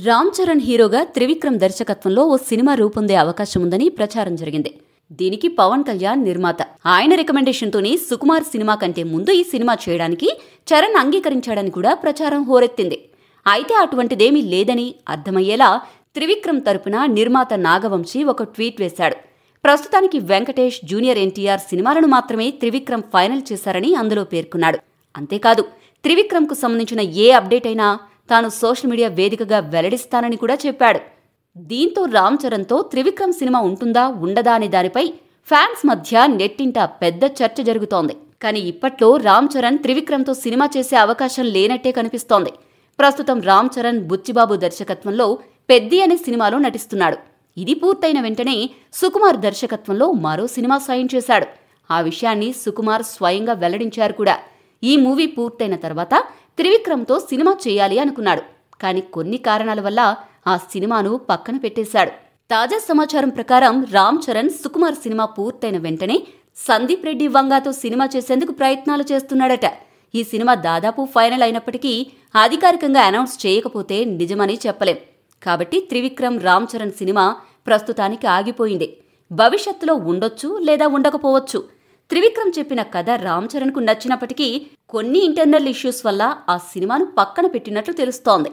రామ్ చరణ్ హీరోగా త్రివిక్రమ్ దర్శకత్వంలో ఓ సినిమా రూపొందే అవకాశం ఉందని ప్రచారం జరిగింది. దీనికి పవన్ కళ్యాణ్ నిర్మాత. ఆయన రికమెండేషన్తోనే సుకుమార్ సినిమా కంటే ముందు ఈ సినిమా చేయడానికి చరణ్ అంగీకరించాడని కూడా ప్రచారం హోరెత్తింది. అయితే అటువంటిదేమీ లేదని అర్థమయ్యేలా త్రివిక్రమ్ తరపున నిర్మాత నాగవంశీ ఒక ట్వీట్ వేశాడు. ప్రస్తుతానికి వెంకటేష్, జూనియర్ ఎన్టీఆర్ సినిమాలను మాత్రమే త్రివిక్రమ్ ఫైనల్ చేశారని అందులో పేర్కొన్నాడు. అంతేకాదు, త్రివిక్రమ్కు సంబంధించిన ఏ అప్డేట్ అయినా తాను సోషల్ మీడియా వేదికగా వెల్లడిస్తానని కూడా చెప్పాడు. దీంతో రామ్ చరణ్తో త్రివిక్రమ్ సినిమా ఉంటుందా ఉండదా అనే దానిపై ఫ్యాన్స్ మధ్య నెట్టింట పెద్ద చర్చ జరుగుతోంది. కానీ ఇప్పట్లో రామ్ చరణ్ త్రివిక్రమ్తో సినిమా చేసే అవకాశం లేనట్టే కనిపిస్తోంది. ప్రస్తుతం రామ్ చరణ్ బుచ్చిబాబు దర్శకత్వంలో పెద్ది అనే సినిమాలో నటిస్తున్నాడు. ఇది పూర్తయిన వెంటనే సుకుమార్ దర్శకత్వంలో మరో సినిమా సైన్ చేశాడు. ఆ విషయాన్ని సుకుమార్ స్వయంగా వెల్లడించారు కూడా. ఈ మూవీ పూర్తయిన తర్వాత త్రివిక్రమ్తో సినిమా చేయాలి అనుకున్నాడు. కానీ కొన్ని కారణాల వల్ల ఆ సినిమాను పక్కన పెట్టేశాడు. తాజా సమాచారం ప్రకారం రామ్ చరణ్ సుకుమార్ సినిమా పూర్తయిన వెంటనే సందీప్ రెడ్డి వంగాతో సినిమా చేసేందుకు ప్రయత్నాలు చేస్తున్నాడట. ఈ సినిమా దాదాపు ఫైనల్ అయినప్పటికీ అధికారికంగా అనౌన్స్ చేయకపోతే నిజమని చెప్పలేం. కాబట్టి త్రివిక్రమ్ రామ్ చరణ్ సినిమా ప్రస్తుతానికి ఆగిపోయింది. భవిష్యత్తులో ఉండొచ్చు లేదా ఉండకపోవచ్చు. త్రివిక్రమ్ చెప్పిన కథ రామ్ చరణ్కు నచ్చినప్పటికీ కొన్ని ఇంటర్నల్ ఇష్యూస్ వల్ల ఆ సినిమాను పక్కన పెట్టినట్లు తెలుస్తోంది.